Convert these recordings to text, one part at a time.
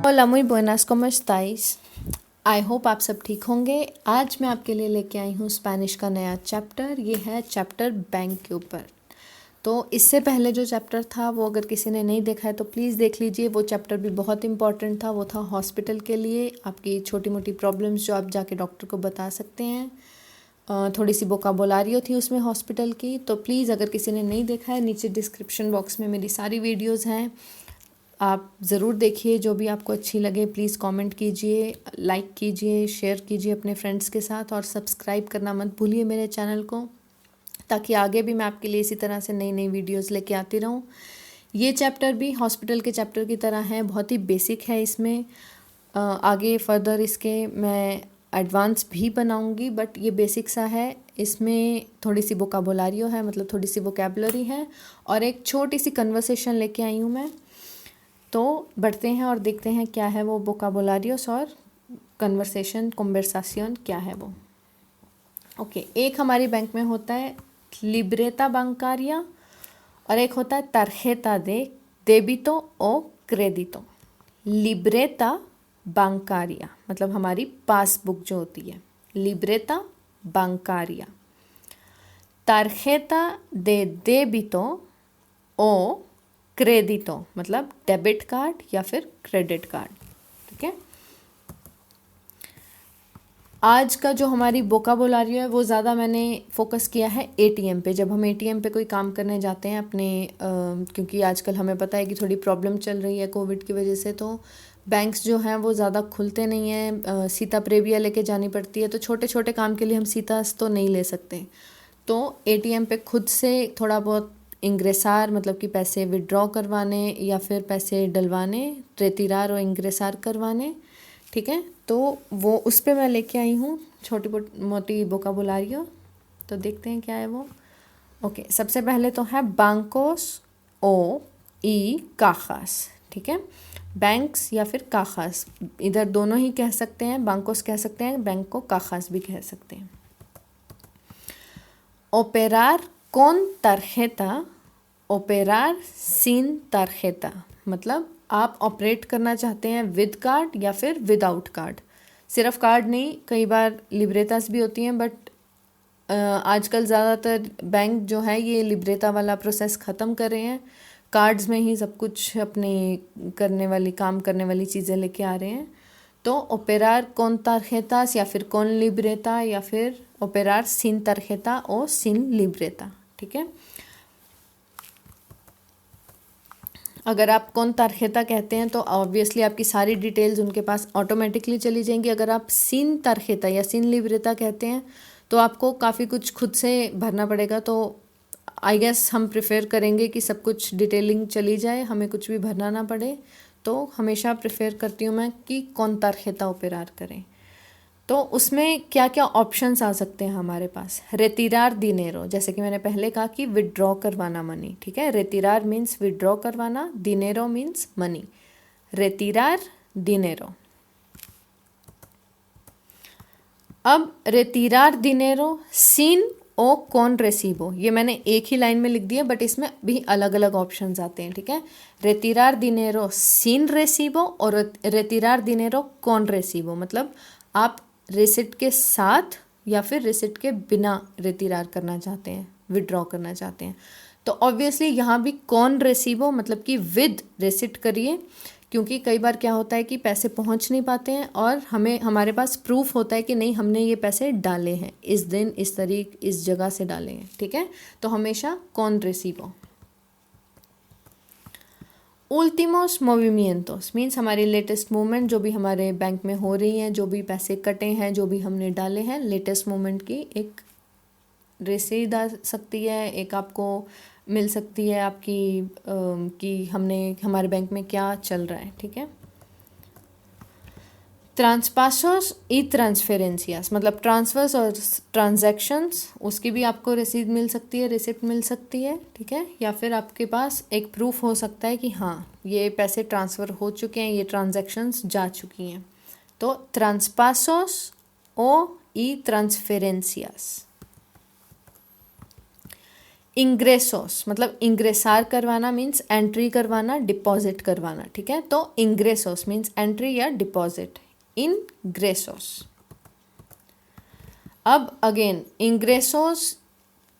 Hola, muy buenas, ¿cómo estáis? I hope आप सब ठीक होंगे। आज मैं आपके लिए लेके आई हूँ स्पेनिश का नया चैप्टर। ये है चैप्टर बैंक के ऊपर। तो इससे पहले जो चैप्टर था वो अगर किसी ने नहीं देखा है तो प्लीज़ देख लीजिए। वो चैप्टर भी बहुत इंपॉर्टेंट था। वो था हॉस्पिटल के लिए, आपकी छोटी मोटी प्रॉब्लम्स जो आप जाके डॉक्टर को बता सकते हैं। थोड़ी सी वोकाबुलारी थी उसमें हॉस्पिटल की। तो प्लीज़ अगर किसी ने नहीं देखा है, नीचे डिस्क्रिप्शन बॉक्स में मेरी सारी वीडियोज़ हैं, आप ज़रूर देखिए। जो भी आपको अच्छी लगे प्लीज़ कमेंट कीजिए, लाइक कीजिए, शेयर कीजिए अपने फ्रेंड्स के साथ, और सब्सक्राइब करना मत भूलिए मेरे चैनल को, ताकि आगे भी मैं आपके लिए इसी तरह से नई नई वीडियोस लेके आती रहूँ। ये चैप्टर भी हॉस्पिटल के चैप्टर की तरह है, बहुत ही बेसिक है। इसमें आगे फर्दर इसके मैं एडवांस भी बनाऊंगी, बट ये बेसिक सा है। इसमें थोड़ी सी वोकाबुलारियो है, मतलब थोड़ी सी वोकेबलरी है, और एक छोटी सी कन्वर्सेशन लेके आई हूँ मैं। तो बढ़ते हैं और देखते हैं क्या है वो वोकाबुलारियोस और कन्वर्साशन क्या है वो। ओके, एक हमारी बैंक में होता है लिब्रेता bancaria और एक होता है tarjeta de débito o crédito। लिब्रेता bancaria मतलब हमारी पासबुक जो होती है, लिब्रेता bancaria। tarjeta de débito o क्रेडिटो मतलब डेबिट कार्ड या फिर क्रेडिट कार्ड। ठीक है, आज का जो हमारी वोकाबुलारी है वो ज़्यादा मैंने फोकस किया है एटीएम पे। जब हम एटीएम पे कोई काम करने जाते हैं अपने क्योंकि आजकल हमें पता है कि थोड़ी प्रॉब्लम चल रही है कोविड की वजह से, तो बैंक्स जो हैं वो ज़्यादा खुलते नहीं हैं। सीता प्रेविया लेके जानी पड़ती है, तो छोटे छोटे काम के लिए हम सीतास तो नहीं ले सकते। तो एटीएम पे खुद से थोड़ा बहुत इंग्रेसार मतलब कि पैसे विड्रॉ करवाने या फिर पैसे डलवाने, रेतिरार और इंग्रेसार करवाने। ठीक है, तो वो उस पर मैं लेके आई हूँ छोटी मोटी वोकाबुलारियो। तो देखते हैं क्या है वो। ओके, सबसे पहले तो है बांकोस ओ ई काखास। ठीक है, बैंक्स या फिर काखास, इधर दोनों ही कह सकते हैं। बांकोस कह सकते हैं, बैंक को काखास भी कह सकते हैं। ओपेरार con tarjeta, ओपेरार sin tarjeta मतलब आप ऑपरेट करना चाहते हैं विद कार्ड या फिर विदाउट कार्ड। सिर्फ कार्ड नहीं, कई बार लिब्रेतास भी होती हैं, बट आजकल ज़्यादातर बैंक जो है ये लिब्रेता वाला प्रोसेस ख़त्म कर रहे हैं। कार्ड्स में ही सब कुछ अपने काम करने वाली चीज़ें लेके आ रहे हैं। तो ओपेरार con tarjetas या फिर con libreta या फिर ओपेरार sin tarjeta और sin libreta। ठीक है, अगर आप कौन तारखेता कहते हैं तो ऑब्वियसली आपकी सारी डिटेल्स उनके पास ऑटोमेटिकली चली जाएंगी। अगर आप सीन तारखेता या सीन लिब्रेता कहते हैं तो आपको काफ़ी कुछ खुद से भरना पड़ेगा। तो आई गेस हम प्रेफर करेंगे कि सब कुछ डिटेलिंग चली जाए, हमें कुछ भी भरना ना पड़े। तो हमेशा प्रेफर करती हूँ मैं कि कौन तारखेता ओपेरार करें। तो उसमें क्या क्या ऑप्शंस आ सकते हैं हमारे पास। रेतिरार दिनेरो, जैसे कि मैंने पहले कहा कि विड्रॉ करवाना मनी। ठीक है, रेतिरार मीन्स विड्रॉ करवाना, दिनेरो मीन्स मनी। रेतिरार दिनेरो। अब रेतिरार दिनेरो सिन ओ कौन रेसिबो, ये मैंने एक ही लाइन में लिख दिया, बट इसमें भी अलग अलग ऑप्शंस आते हैं। ठीक है, रेतिरार दिनेरो सिन रेसिबो और रेतिरार दिनेरो कौन रेसिबो मतलब आप रिसिट के साथ या फिर रिसिट के बिना रेतिरार करना चाहते हैं, विड्रॉ करना चाहते हैं। तो ऑब्वियसली यहाँ भी कौन रेसिबो मतलब कि विद रेसिट करिए, क्योंकि कई बार क्या होता है कि पैसे पहुंच नहीं पाते हैं और हमें हमारे पास प्रूफ होता है कि नहीं हमने ये पैसे डाले हैं, इस दिन इस तारीख इस जगह से डाले हैं। ठीक है, तो हमेशा कौन रेसिबो। últimos movimientos मीन्स हमारी लेटेस्ट मूवमेंट जो भी हमारे बैंक में हो रही हैं, जो भी पैसे कटे हैं, जो भी हमने डाले हैं, लेटेस्ट मूवमेंट की एक रसीद आ सकती है, एक आपको मिल सकती है आपकी कि हमने हमारे बैंक में क्या चल रहा है। ठीक है, ट्रांसपासोस y ट्रांसफेरेंसियास मतलब ट्रांसफर्स और ट्रांजैक्शंस, उसकी भी आपको रसीद मिल सकती है, रिसिप्ट मिल सकती है। ठीक है, या फिर आपके पास एक प्रूफ हो सकता है कि हाँ ये पैसे ट्रांसफ़र हो चुके हैं, ये ट्रांजैक्शंस जा चुकी हैं। तो ट्रांसपासोस o y ट्रांसफेरेंसियास। इंग्रेसोस मतलब इंग्रेसार करवाना मीन्स एंट्री करवाना, डिपॉजिट करवाना, ठीक है। तो इंग्रेसोस मीन्स एंट्री या डिपॉजिट, इंग्रेसोस। अब अगेन इंग्रेसोस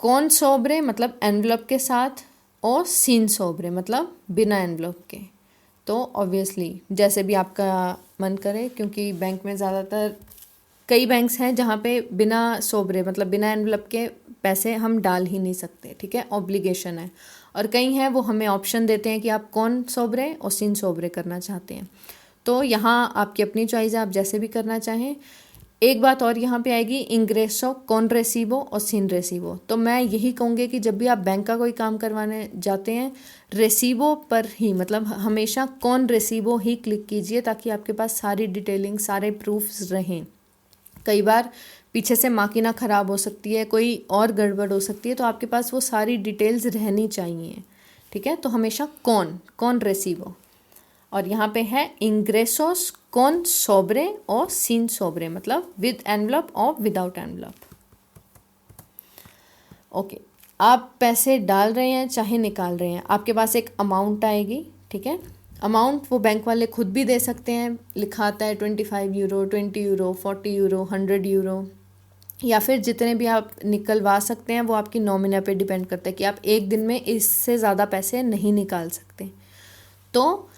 कौन सोब्रे मतलब एनवलप के साथ, और सिन सोब्रे मतलब बिना एनवलप के। तो ऑब्वियसली जैसे भी आपका मन करे, क्योंकि बैंक में ज़्यादातर कई बैंक्स हैं जहाँ पे बिना सोब्रे मतलब बिना एनवलप के पैसे हम डाल ही नहीं सकते, ठीक है, ऑब्लिगेशन है। और कई हैं वो हमें ऑप्शन देते हैं कि आप कौन सोब्रे और सिन सोब्रे करना चाहते हैं। तो यहाँ आपकी अपनी चॉइस है, आप जैसे भी करना चाहें। एक बात और यहाँ पे आएगी, इंग्रेसो कॉन रेसिबो और सिन रेसिबो। तो मैं यही कहूँगी कि जब भी आप बैंक का कोई काम करवाने जाते हैं, रेसिबो पर ही मतलब हमेशा कॉन रेसिबो ही क्लिक कीजिए, ताकि आपके पास सारी डिटेलिंग, सारे प्रूफ्स रहें। कई बार पीछे से माकिना ख़राब हो सकती है, कोई और गड़बड़ हो सकती है, तो आपके पास वो सारी डिटेल्स रहनी चाहिए, ठीक है। तो हमेशा कौन रेसिबो। और यहाँ पे है इंग्रेसोस कौन सोब्रे और सिन सोब्रे मतलब विद एनवलप और विदाउट एनवलप। ओके, आप पैसे डाल रहे हैं चाहे निकाल रहे हैं, आपके पास एक अमाउंट आएगी, ठीक है। अमाउंट वो बैंक वाले खुद भी दे सकते हैं, लिखा आता है 25 यूरो, 20 यूरो, 40 यूरो, 100 यूरो, या फिर जितने भी आप निकलवा सकते हैं वो आपकी नॉमिना पे डिपेंड करता है कि आप एक दिन में इससे ज़्यादा पैसे नहीं निकाल सकते। तो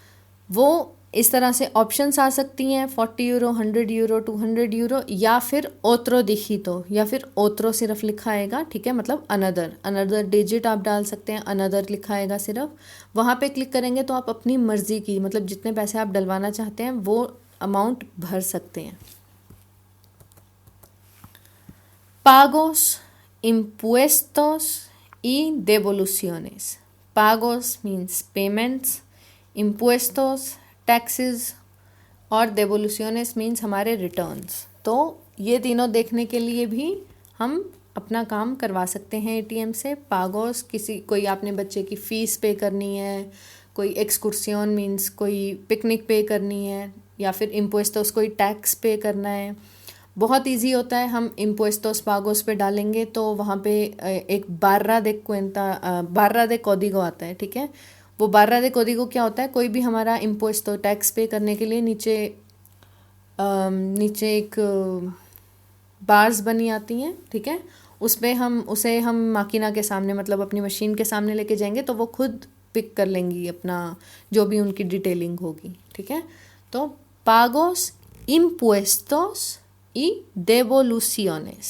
वो इस तरह से ऑप्शंस आ सकती हैं, 40 यूरो, 100 यूरो, 200 यूरो, या फिर ओत्रो दिखितो, या फिर ओत्रो सिर्फ लिखा आएगा, ठीक है, मतलब अनदर डिजिट आप डाल सकते हैं, अनदर लिखा आएगा सिर्फ। वहाँ पे क्लिक करेंगे तो आप अपनी मर्ज़ी की मतलब जितने पैसे आप डलवाना चाहते हैं वो अमाउंट भर सकते हैं। Pagos, impuestos y devoluciones. Pagos means payments, impuestos taxes, और devoluciones means हमारे returns। तो ये तीनों देखने के लिए भी हम अपना काम करवा सकते हैं एटीएम से। पागोस कोई आपने बच्चे की फ़ीस पे करनी है, कोई एक्सकुर्सियन मीन्स कोई पिकनिक पे करनी है, या फिर इम्पुएस्टोस कोई टैक्स पे करना है। बहुत इजी होता है, हम इम्पुएस्टोस पागोस पे डालेंगे तो वहाँ पे एक बार्रा दे कोडिगो आता है, ठीक है। वो बार्रा दे कोडिगो क्या होता है, कोई भी हमारा इम्पुएस्टो टैक्स पे करने के लिए नीचे एक बार्स बनी आती हैं, ठीक है। उसे हम माकिना के सामने मतलब अपनी मशीन के सामने लेके जाएंगे तो वो खुद पिक कर लेंगी अपना जो भी उनकी डिटेलिंग होगी, ठीक है। तो पागोस, impuestos y devoluciones.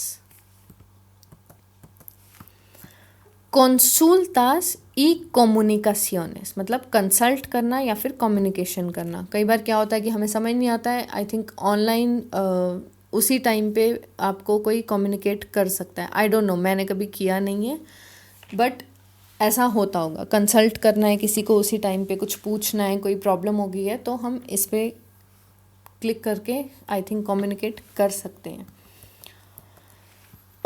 Consultas y comunicaciones मतलब कंसल्ट करना या फिर कम्युनिकेशन करना। कई बार क्या होता है कि हमें समझ नहीं आता है, आई थिंक ऑनलाइन उसी टाइम पे आपको कोई कम्युनिकेट कर सकता है। आई डोंट नो, मैंने कभी किया नहीं है, बट ऐसा होता होगा। कंसल्ट करना है किसी को, उसी टाइम पे कुछ पूछना है, कोई प्रॉब्लम हो गई है, तो हम इस पर क्लिक करके आई थिंक कम्युनिकेट कर सकते हैं।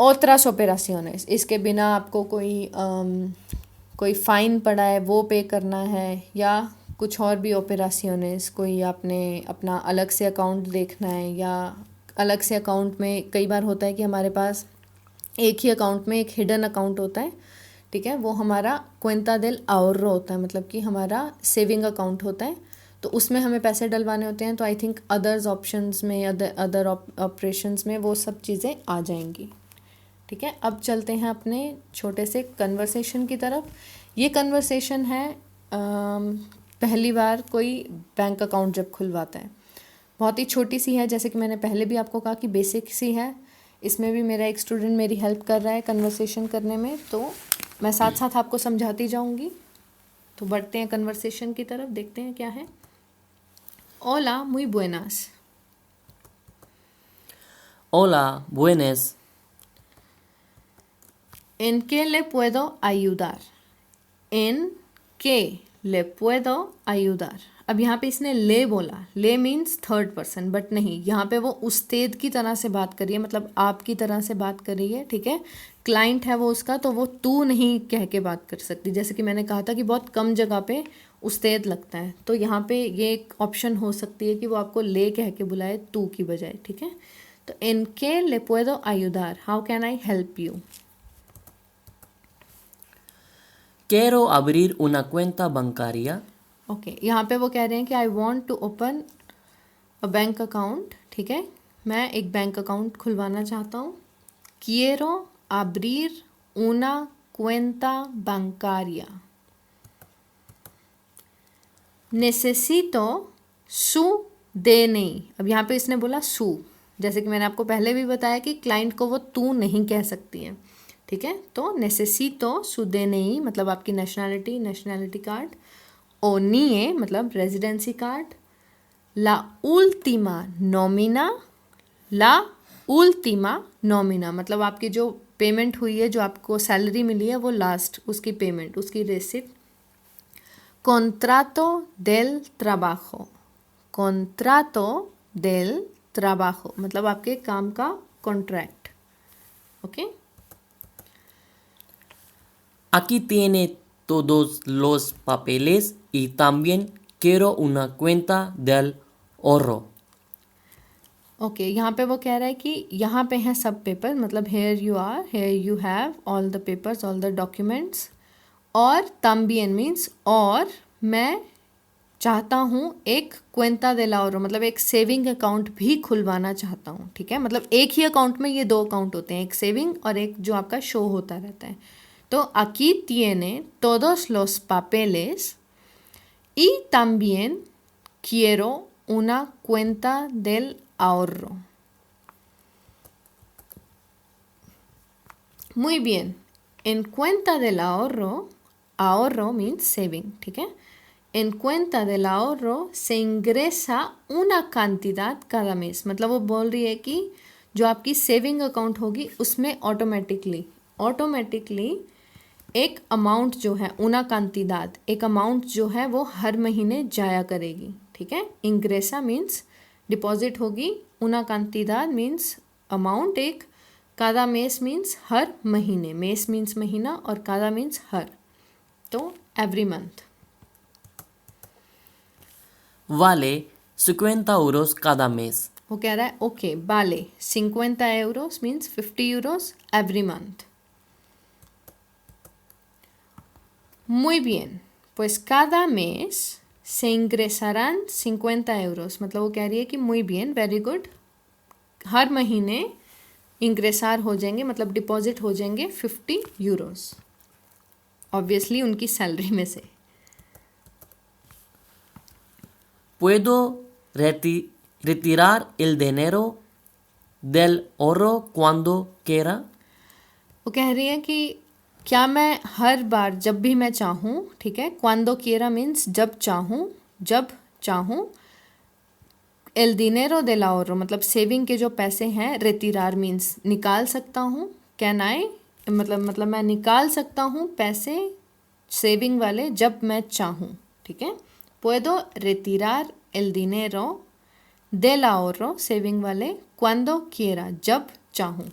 otras operaciones, इसके बिना आपको कोई फ़ाइन पड़ा है वो पे करना है, या कुछ और भी operaciones, कोई आपने अपना अलग से अकाउंट देखना है, या अलग से अकाउंट में कई बार होता है कि हमारे पास एक ही अकाउंट में एक हिडन अकाउंट होता है, ठीक है। वो हमारा cuenta del ahorro होता है, मतलब कि हमारा सेविंग अकाउंट होता है, तो उसमें हमें पैसे डलवाने होते हैं। तो आई थिंक अदर्स ऑप्शंस में, अदर ऑपरेशंस में वो सब चीज़ें आ जाएंगी, ठीक है। अब चलते हैं अपने छोटे से कन्वर्सेशन की तरफ। ये कन्वर्सेशन है पहली बार कोई बैंक अकाउंट जब खुलवाता है। बहुत ही छोटी सी है, जैसे कि मैंने पहले भी आपको कहा कि बेसिक सी है। इसमें भी मेरा एक स्टूडेंट मेरी हेल्प कर रहा है कन्वर्सेशन करने में, तो मैं साथ साथ आपको समझाती जाऊंगी। तो बढ़ते हैं कन्वर्सेशन की तरफ, देखते हैं क्या है। Hola, muy buenas. Hola, buenas. ¿En qué le puedo ayudar? ¿En qué le puedo ayudar? अब यहाँ पे इसने ले बोला, ले मीन्स थर्ड पर्सन, बट नहीं, यहाँ पे वो उस्तेद की तरह से बात कर रही है, मतलब आपकी तरह से बात कर रही है, ठीक है। क्लाइंट है वो उसका, तो वो तू नहीं कह के बात कर सकती। जैसे कि मैंने कहा था कि बहुत कम जगह पे उस्तेद लगता है, तो यहाँ पे ये एक ऑप्शन हो सकती है कि वो आपको ले कह के बुलाए तू की बजाय, ठीक है। तो इनके ले पुedo ayudar, how can I help you. quiero abrir una cuenta bancaria. Okay, यहाँ पे वो कह रहे हैं कि I want to open a bank account, ठीक है, मैं एक बैंक अकाउंट खुलवाना चाहता हूँ. quiero abrir una cuenta bancaria. necesito su DNI. अब यहाँ पे इसने बोला सू, जैसे कि मैंने आपको पहले भी बताया कि क्लाइंट को वो तू नहीं कह सकती है, ठीक है. तो necesito su DNI मतलब आपकी नेशनैलिटी कार्ड. ओनीए मतलब रेजिडेंसी कार्ड. ला última nómina मतलब आपकी जो पेमेंट हुई है, जो आपको सैलरी मिली है, वो लास्ट उसकी पेमेंट, उसकी रेसिप्ट. contrato del trabajo मतलब आपके काम का contract. Okay. Aquí tiene todos los papeles y también quiero una cuenta del ahorro. Okay, यहाँ पे वो कह रहा है कि यहाँ पे हैं सब पेपर, मतलब here you have all the papers, all the documents. और también मीन्स और मैं चाहता हूँ एक क्वेंता देल ahorro मतलब एक सेविंग अकाउंट भी खुलवाना चाहता हूँ, ठीक है. मतलब एक ही अकाउंट में ये 2 अकाउंट होते हैं, एक सेविंग और एक जो आपका शो होता रहता है. तो aquí tiene todos los papeles y también quiero una cuenta del ahorro. Muy bien. En cuenta del ahorro means saving, ठीक है. En cuenta del ahorro se ingresa una cantidad cada mes. मतलब वो बोल रही है कि जो आपकी सेविंग अकाउंट होगी उसमें ऑटोमेटिकली एक अमाउंट जो है, una cantidad, एक अमाउंट जो है वो हर महीने जाया करेगी, ठीक है. इंग्रेसा मीन्स डिपॉजिट होगी, una cantidad मीन्स अमाउंट एक, cada mes मीन्स हर महीने, मेस मीन्स महीना और cada मीन्स हर, तो every month. Vale 50 euros cada mes. वो कह रहा है okay, vale 50 euros means 50 euros every month. Muy bien, pues cada mes se ingresarán 50 euros. मतलब वो कह रही है कि muy bien, वेरी गुड, हर महीने इंग्रेसार हो जाएंगे मतलब डिपॉजिट हो जाएंगे 50 यूरोस, ऑब्वियसली उनकी सैलरी में से. Puedo retirar el dinero del ahorro cuando quiera. वो कह रही है कि क्या मैं हर बार जब भी मैं चाहूँ, ठीक है. cuando quiera मीन्स जब चाहूँ. el dinero del ahorro मतलब सेविंग के जो पैसे हैं, retirar मीन्स निकाल सकता हूँ. कैन आई मतलब मैं निकाल सकता हूँ पैसे सेविंग वाले जब मैं चाहूँ, ठीक है. puedo retirar el dinero del ahorro saving वाले cuando quiera जब चाहूँ.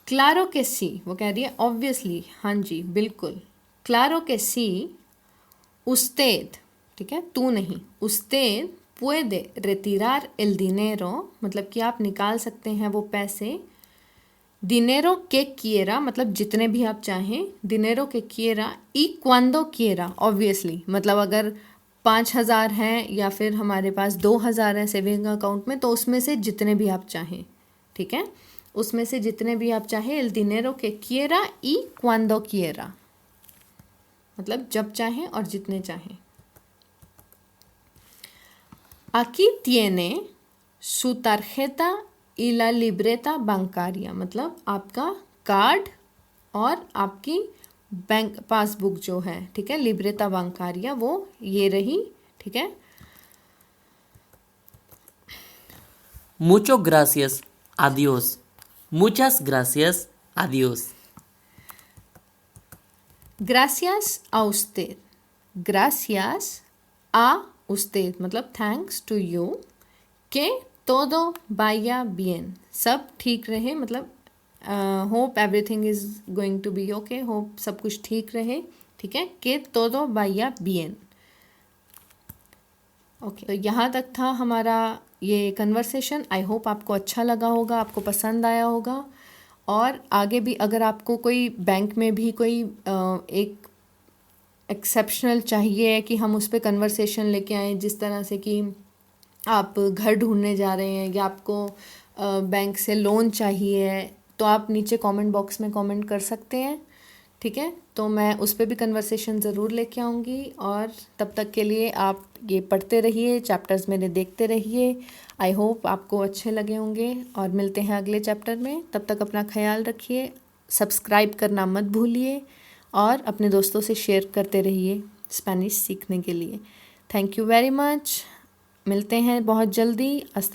क्लारो के सी, वो कह रही है ऑब्वियसली, हाँ जी बिल्कुल. क्लारो के सी usted, ठीक है, तू नहीं, usted puede retirar el dinero मतलब कि आप निकाल सकते हैं वो पैसे. dinero que quiera मतलब जितने भी आप चाहें, dinero que quiera y cuando quiera, obviously मतलब अगर 5,000 हैं या फिर हमारे पास 2,000 हैं सेविंग अकाउंट में, तो उसमें से जितने भी आप चाहें, ठीक है, उसमें से जितने भी आप चाहें. el dinero que quiera y cuando quiera मतलब जब चाहें और जितने चाहें. aquí tiene su tarjeta y la libreta bancaria मतलब आपका कार्ड और आपकी बैंक पासबुक जो है, ठीक है, लिब्रेता bancaria वो ये रही, ठीक है. Muchas gracias. Adiós. Muchas gracias. Adiós. gracias a usted, gracias a usted मतलब thanks to you. que todo vaya bien सब ठीक रहे मतलब hope everything is going to be okay, hope सब कुछ ठीक रहे, ठीक है. que todo vaya bien. Okay, तो यहाँ तक था हमारा ये कन्वर्सेशन. आई होप आपको अच्छा लगा होगा, आपको पसंद आया होगा. और आगे भी अगर आपको कोई बैंक में भी कोई एक एक्सेप्शनल चाहिए कि हम उस पर कन्वर्सेशन लेके आए, जिस तरह से कि आप घर ढूंढने जा रहे हैं या आपको बैंक से लोन चाहिए, तो आप नीचे कमेंट बॉक्स में कमेंट कर सकते हैं, ठीक है। तो मैं उस पर भी कन्वर्सेशन ज़रूर लेके आऊँगी। और तब तक के लिए आप ये पढ़ते रहिए, चैप्टर्स मेरे देखते रहिए। आई होप आपको अच्छे लगे होंगे और मिलते हैं अगले चैप्टर में। तब तक अपना ख्याल रखिए, सब्सक्राइब करना मत भूलिए और अपने दोस्तों से शेयर करते रहिए स्पेनिश सीखने के लिए। Thank you very much. मिलते हैं बहुत जल्दी।